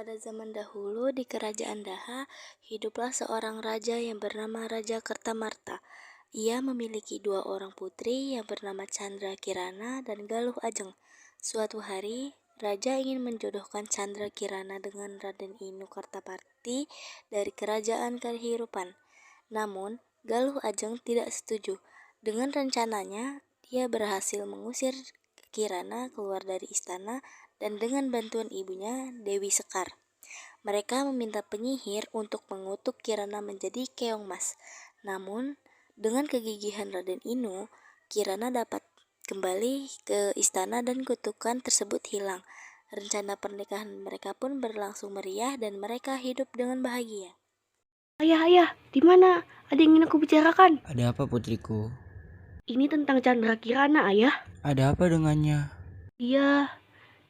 Pada zaman dahulu di kerajaan Daha, hiduplah seorang raja yang bernama Raja Kertamarta. Ia memiliki dua orang putri yang bernama Chandra Kirana dan Galuh Ajeng. Suatu hari, raja ingin menjodohkan Chandra Kirana dengan Raden Inu Kartaparti dari kerajaan kehirupan. Namun, Galuh Ajeng tidak setuju. Dengan rencananya, dia berhasil mengusir Kirana keluar dari istana dan dengan bantuan ibunya, Dewi Sekar. Mereka meminta penyihir untuk mengutuk Kirana menjadi keong mas. Namun, dengan kegigihan Raden Inu, Kirana dapat kembali ke istana dan kutukan tersebut hilang. Rencana pernikahan mereka pun berlangsung meriah dan mereka hidup dengan bahagia. Ayah, di mana? Ada yang ingin aku bicarakan. Ada apa putriku? Ini tentang Chandra Kirana, ayah. Ada apa dengannya? Dia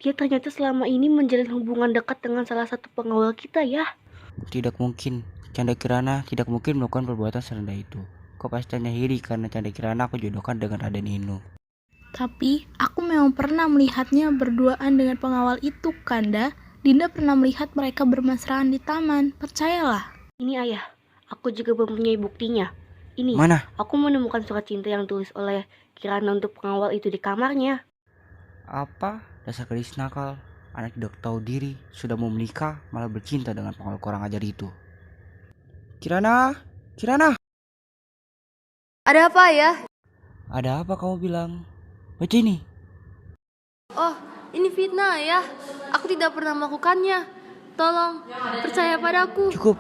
ternyata selama ini menjalin hubungan dekat dengan salah satu pengawal kita, ya. Tidak mungkin. Canda Kirana tidak mungkin melakukan perbuatan serendah itu. Kau pasti hanya iri karena Canda Kirana aku jodohkan dengan Raden Inu. Tapi aku memang pernah melihatnya berduaan dengan pengawal itu, Kanda. Dinda pernah melihat mereka bermesraan di taman, percayalah. Ini ayah, aku juga mempunyai buktinya. Ini, Mana? aku menemukan surat cinta yang tulis oleh Kirana untuk pengawal itu di kamarnya. Apa? Dasar gadis nakal. Anak tidak tahu diri, sudah mau menikah, malah bercinta dengan pengawal kurang ajar itu. Kirana! Kirana! Ada apa ya? Ada apa kamu bilang? Baca ini. Oh, ini fitnah ya. Aku tidak pernah melakukannya. Tolong, percaya padaku. Cukup.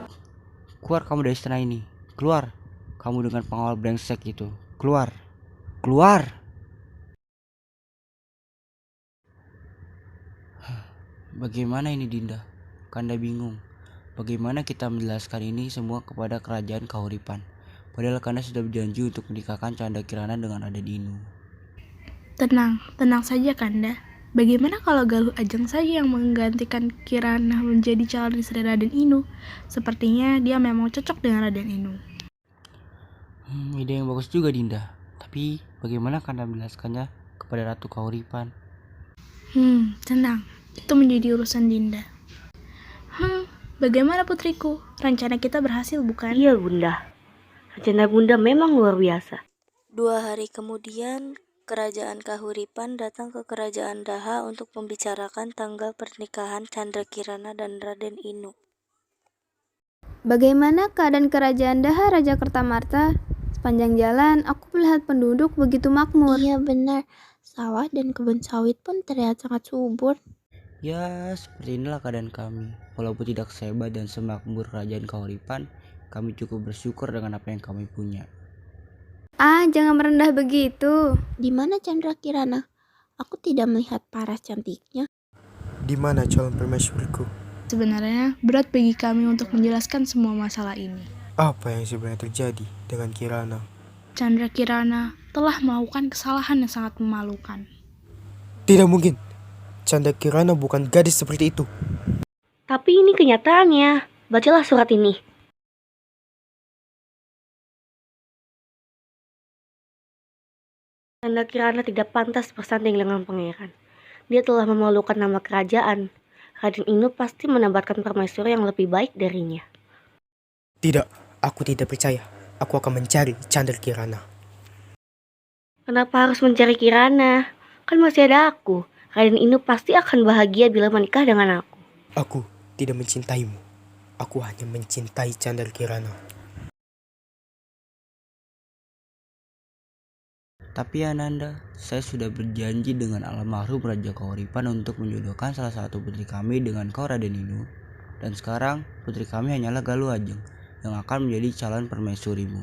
Keluar kamu dari istana ini. Keluar. Kamu dengan pengawal brengsek itu. Keluar. Keluar. Bagaimana ini Dinda? Kanda bingung. Bagaimana kita menjelaskan ini semua kepada kerajaan Kahuripan? Padahal Kanda sudah berjanji untuk menikahkan Canda Kirana dengan Raden Inu. Tenang saja, Kanda. Bagaimana kalau Galuh Ajeng saja yang menggantikan Kirana menjadi calon istri Raden Inu? Sepertinya dia memang cocok dengan Raden Inu. Ide yang bagus juga Dinda. Tapi bagaimana Kanda menjelaskannya kepada Ratu Kahuripan? Tenang. Itu menjadi urusan Dinda. Bagaimana putriku? Rencana kita berhasil, bukan? Iya, Bunda. Rencana Bunda memang luar biasa. 2 hari kemudian, kerajaan Kahuripan datang ke kerajaan Daha untuk membicarakan tanggal pernikahan Chandra Kirana dan Raden Inu. Bagaimana keadaan kerajaan Daha, Raja Kertamarta? Sepanjang jalan, aku melihat penduduk begitu makmur. Iya benar, sawah dan kebun sawit pun terlihat sangat subur. Ya, seperti inilah keadaan kami. Walaupun tidak sehebat dan semakmur kerajaan Kahuripan, kami cukup bersyukur dengan apa yang kami punya. Jangan merendah begitu. Di mana Chandra Kirana? Aku tidak melihat paras cantiknya. Di mana calon permaisuriku? Sebenarnya berat bagi kami untuk menjelaskan semua masalah ini. Apa yang sebenarnya terjadi dengan Kirana? Chandra Kirana telah melakukan kesalahan yang sangat memalukan. Tidak mungkin. Chandra Kirana bukan gadis seperti itu. Tapi ini kenyataannya. Bacalah surat ini. Chandra Kirana tidak pantas bersanding dengan pangeran. Dia telah memalukan nama kerajaan. Raden Inu pasti mendapatkan permaisuri yang lebih baik darinya. Tidak, aku tidak percaya. Aku akan mencari Chandra Kirana. Kenapa harus mencari Kirana? Kan masih ada aku. Raden Inu pasti akan bahagia bila menikah dengan aku. Aku tidak mencintaimu. Aku hanya mencintai Chandra Kirana. Tapi Ananda, saya sudah berjanji dengan almarhum Raja Kahuripan untuk menjodohkan salah satu putri kami dengan kau Raden Inu. Dan sekarang putri kami hanyalah Galuh Ajeng yang akan menjadi calon permaisurimu.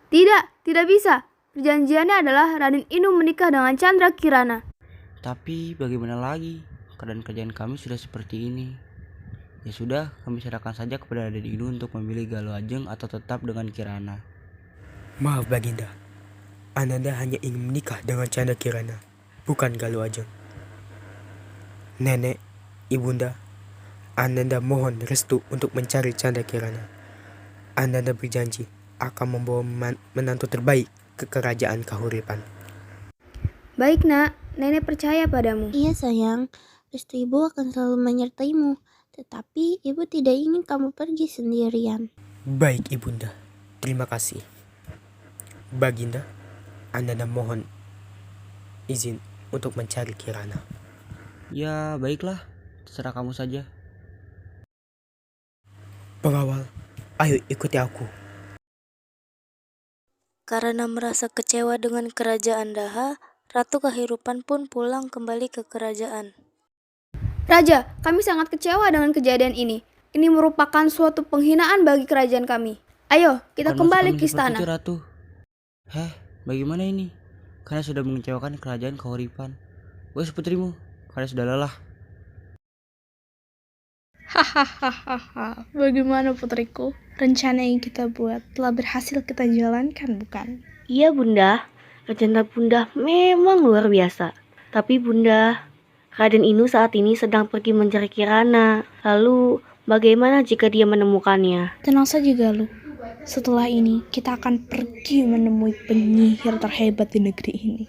Tidak bisa. Perjanjiannya adalah Raden Inu menikah dengan Chandra Kirana. Tapi bagaimana lagi? Keadaan kerajaan kami sudah seperti ini. Ya sudah, kami serahkan saja kepada Raden Inu untuk memilih Galuh Ajeng atau tetap dengan Kirana. Maaf Baginda. Ananda hanya ingin menikah dengan Chandra Kirana, bukan Galuh Ajeng. Nenek, ibunda, Ananda mohon restu untuk mencari Chandra Kirana. Ananda berjanji akan membawa menantu terbaik ke kerajaan Kahuripan. Baik nak, nenek percaya padamu. Iya sayang, restu ibu akan selalu menyertaimu. Tetapi ibu tidak ingin kamu pergi sendirian. Baik ibunda, terima kasih. Baginda, Ananda mohon izin untuk mencari Kirana. Ya baiklah, terserah kamu saja. Pengawal, ayo ikuti aku. Karena merasa kecewa dengan kerajaan Daha, Ratu Kehirupan pun pulang kembali ke kerajaan. Raja, kami sangat kecewa dengan kejadian ini. Ini merupakan suatu penghinaan bagi kerajaan kami. Ayo, kita Bukan maksud kembali kami ke seperti istana. itu, Ratu. Bagaimana ini? Karena sudah mengecewakan kerajaan Kahuripan. Wes putrimu, karena sudah lelah. Hahaha, bagaimana putriku? Rencana yang kita buat telah berhasil kita jalankan, bukan? Iya bunda, rencana bunda memang luar biasa. Tapi bunda, Raden Inu saat ini sedang pergi mencari Kirana. Lalu bagaimana jika dia menemukannya? Tenang saja Galuh. Setelah ini kita akan pergi menemui penyihir terhebat di negeri ini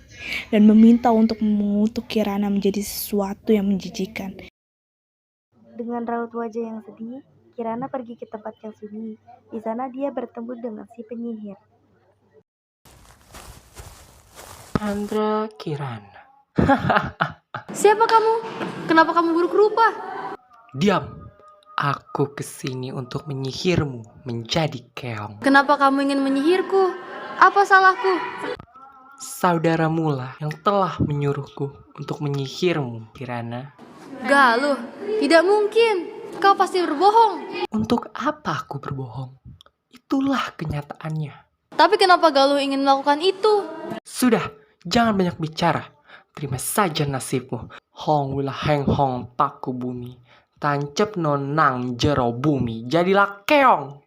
dan meminta untuk mengutuk Kirana menjadi sesuatu yang menjijikan. Dengan raut wajah yang sedih, Kirana pergi ke tempat yang sunyi. Di sana dia bertemu dengan si penyihir. Chandra Kirana. Siapa kamu? Kenapa kamu buruk rupa? Diam. Aku kesini untuk menyihirmu menjadi keong. Kenapa kamu ingin menyihirku? Apa salahku? Saudaramu lah yang telah menyuruhku untuk menyihirmu, Kirana. Galuh, tidak mungkin. Kau pasti berbohong. Untuk apa aku berbohong? Itulah kenyataannya. Tapi kenapa Galuh ingin melakukan itu? Sudah, jangan banyak bicara. Terima saja nasibmu. Hong wilah heng hong taku bumi. Tancep nonang jero bumi. Jadilah keong.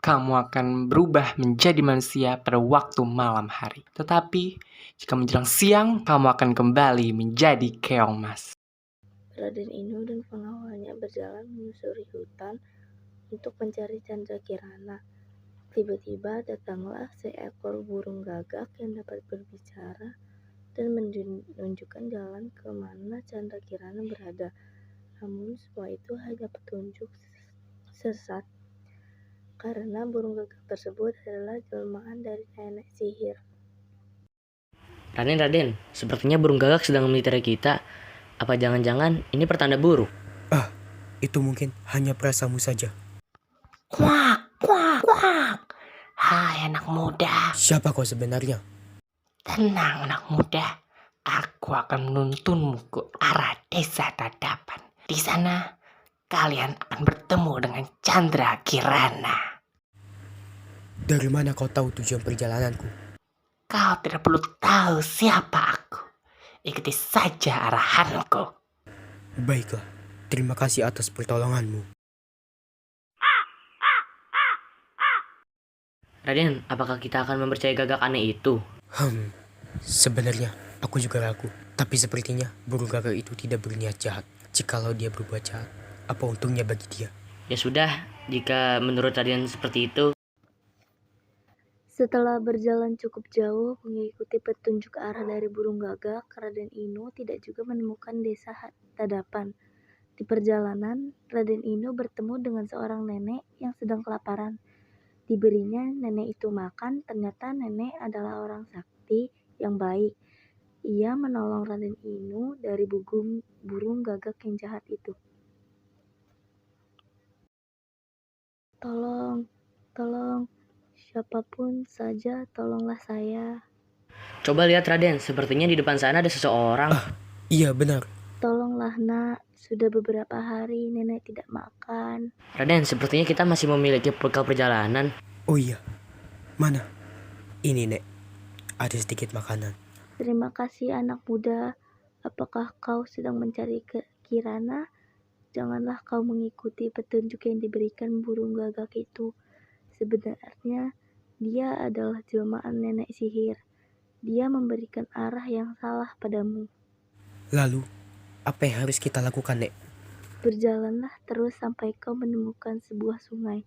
Kamu akan berubah menjadi manusia pada waktu malam hari. Tetapi, jika menjelang siang, kamu akan kembali menjadi keong mas. Raden Inu dan pengawalnya berjalan menyusuri hutan untuk mencari Chandra Kirana. Tiba-tiba datanglah seekor burung gagak yang dapat berbicara dan menunjukkan jalan ke mana Chandra Kirana berada. Namun semua itu hanya petunjuk sesat, karena burung gagak tersebut adalah jelmaan dari nenek sihir. Raden, sepertinya burung gagak sedang memonitor kita. Apa jangan-jangan ini pertanda buruk? Itu mungkin hanya perasaanmu saja. Kuak, kuak, kuak. Hai anak muda. Siapa kau sebenarnya? Tenang anak muda. Aku akan menuntunmu ke arah desa Tadapan. Di sana, kalian akan bertemu dengan Chandra Kirana. Dari mana kau tahu tujuan perjalananku? Kau tidak perlu tahu siapa aku. Ikuti saja arahanku. Baiklah, terima kasih atas pertolonganmu. Raden, apakah kita akan mempercayai gagak aneh itu? Sebenarnya aku juga ragu. Tapi sepertinya burung gagak itu tidak berniat jahat. Jikalau dia berbuat jahat, apa untungnya bagi dia? Ya sudah, jika menurut Raden seperti itu. Setelah berjalan cukup jauh mengikuti petunjuk arah dari burung gagak, Raden Inu tidak juga menemukan desa Tadapan. Di perjalanan, Raden Inu bertemu dengan seorang nenek yang sedang kelaparan. Diberinya nenek itu makan, ternyata nenek adalah orang sakti yang baik. Ia menolong Raden Inu dari burung gagak yang jahat itu. Tolong, siapapun saja, tolonglah saya. Coba lihat Raden, sepertinya di depan sana ada seseorang. Iya benar. Tolonglah nak, sudah beberapa hari nenek tidak makan. Raden, sepertinya kita masih memiliki bekal perjalanan. Oh iya, mana? Ini nek, ada sedikit makanan. Terima kasih anak muda. Apakah kau sedang mencari Kirana? Janganlah kau mengikuti petunjuk yang diberikan burung gagak itu. Sebenarnya dia adalah jelmaan nenek sihir. Dia memberikan arah yang salah padamu. Lalu, apa yang harus kita lakukan, Nek? Berjalanlah terus sampai kau menemukan sebuah sungai.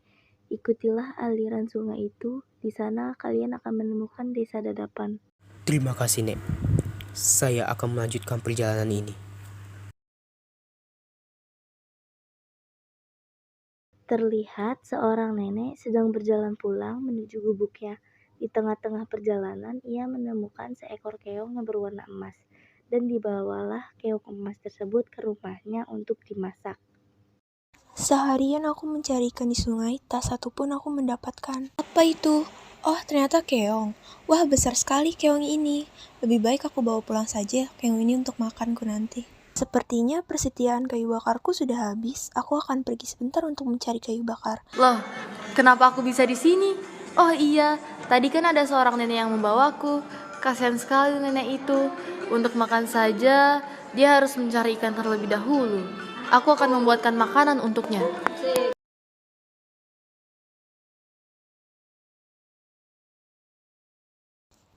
Ikutilah aliran sungai itu, di sana kalian akan menemukan desa Dadapan. Terima kasih, Nek. Saya akan melanjutkan perjalanan ini. Terlihat seorang nenek sedang berjalan pulang menuju gubuknya. Di tengah-tengah perjalanan, ia menemukan seekor keong yang berwarna emas, dan dibawalah keong emas tersebut ke rumahnya untuk dimasak. Seharian aku mencari ikan di sungai, tak satu pun aku mendapatkan. Apa itu? Oh, ternyata keong. Wah, besar sekali keong ini. Lebih baik aku bawa pulang saja keong ini untuk makanku nanti. Sepertinya persediaan kayu bakarku sudah habis. Aku akan pergi sebentar untuk mencari kayu bakar. Loh, kenapa aku bisa di sini? Oh iya, tadi kan ada seorang nenek yang membawaku. Kasihan sekali nenek itu. Untuk makan saja, dia harus mencari ikan terlebih dahulu. Aku akan membuatkan makanan untuknya.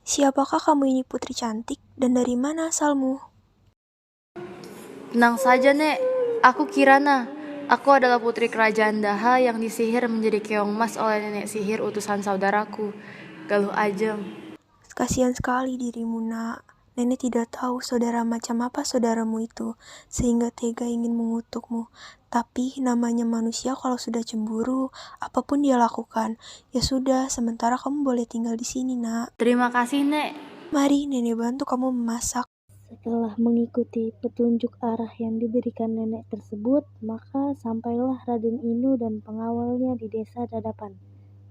Siapakah kamu ini, putri cantik? Dan dari mana asalmu? Tenang saja, Nek. Aku Kirana. Aku adalah putri kerajaan Daha yang disihir menjadi keong emas oleh nenek sihir utusan saudaraku, Galuh Ajeng. Kasihan sekali dirimu, nak. Nenek tidak tahu saudara macam apa saudaramu itu, sehingga tega ingin mengutukmu. Tapi namanya manusia kalau sudah cemburu, apapun dia lakukan. Ya sudah, sementara kamu boleh tinggal di sini, nak. Terima kasih, Nek. Mari, nenek bantu kamu memasak. Setelah mengikuti petunjuk arah yang diberikan nenek tersebut, maka sampailah Raden Inu dan pengawalnya di desa Dadapan.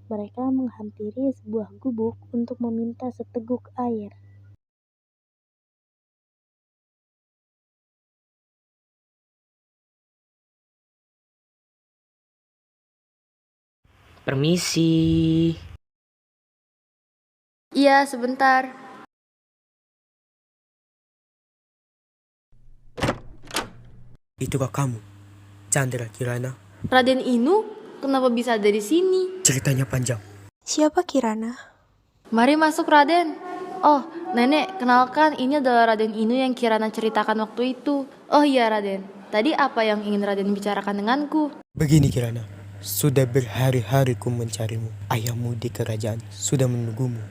Mereka menghampiri sebuah gubuk untuk meminta seteguk air. Permisi. Iya, sebentar. Itukah kamu, Chandra Kirana? Raden Inu, kenapa bisa ada di sini? Ceritanya panjang. Siapa Kirana? Mari masuk, Raden. Oh, Nenek, kenalkan ini adalah Raden Inu yang Kirana ceritakan waktu itu. Oh iya, Raden. Tadi apa yang ingin Raden bicarakan denganku? Begini, Kirana. Sudah berhari-hari ku mencarimu. Ayahmu di kerajaan sudah menunggumu.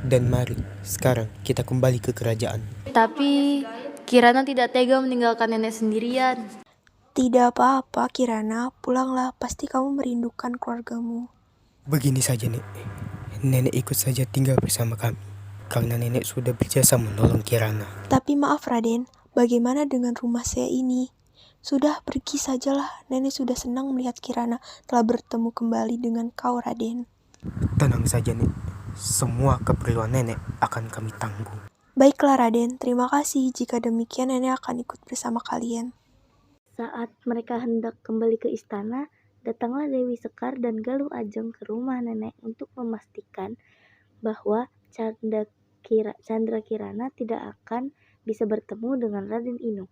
Dan mari, sekarang kita kembali ke kerajaan. Tapi Kirana tidak tega meninggalkan nenek sendirian. Tidak apa-apa, Kirana. Pulanglah, pasti kamu merindukan keluargamu. Begini saja, Nek. Nenek ikut saja tinggal bersama kami. Karena nenek sudah berjasa menolong Kirana. Tapi maaf, Raden. Bagaimana dengan rumah saya ini? Sudah, pergi sajalah. Nenek sudah senang melihat Kirana telah bertemu kembali dengan kau, Raden. Tenang saja, Nek. Semua keperluan nenek akan kami tanggung. Baiklah, Raden. Terima kasih. Jika demikian, nenek akan ikut bersama kalian. Saat mereka hendak kembali ke istana, datanglah Dewi Sekar dan Galuh Ajeng ke rumah nenek untuk memastikan bahwa Chandra Kirana tidak akan bisa bertemu dengan Raden Inu.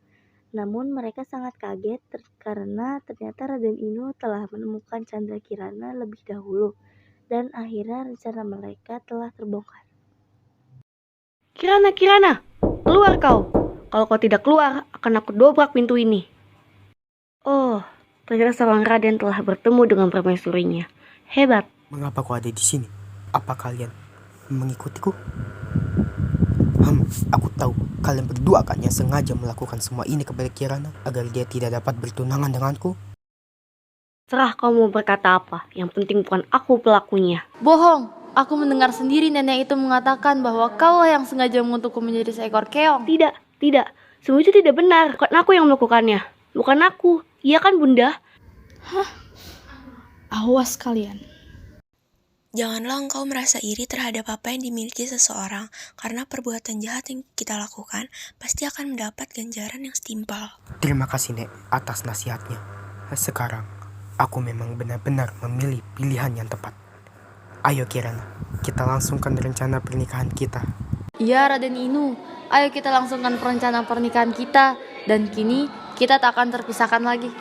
Namun mereka sangat kaget karena ternyata Raden Inu telah menemukan Chandra Kirana lebih dahulu, dan akhirnya rencana mereka telah terbongkar. Kirana, keluar kau. Kalau kau tidak keluar, akan aku dobrak pintu ini. Oh, ternyata seorang Raden telah bertemu dengan permaisurinya. Hebat. Mengapa kau ada di sini? Apa kalian mengikutiku? Aku tahu kalian berdua kan yang sengaja melakukan semua ini kepada Kirana agar dia tidak dapat bertunangan denganku. Serah kau mau berkata apa, yang penting bukan aku pelakunya. Bohong, aku mendengar sendiri nenek itu mengatakan bahwa kau yang sengaja mengutukku menjadi seekor keong. Tidak, semua itu tidak benar. Bukan aku yang melakukannya. Bukan aku. Iya kan, Bunda? Hah? Awas kalian. Janganlah engkau merasa iri terhadap apa yang dimiliki seseorang, karena perbuatan jahat yang kita lakukan pasti akan mendapat ganjaran yang setimpal. Terima kasih, Nek, atas nasihatnya. Sekarang, aku memang benar-benar memilih pilihan yang tepat. Ayo Kirana, kita langsungkan rencana pernikahan kita. Iya, Raden Inu. Ayo kita langsungkan perencanaan pernikahan kita. Dan kini kita tak akan terpisahkan lagi.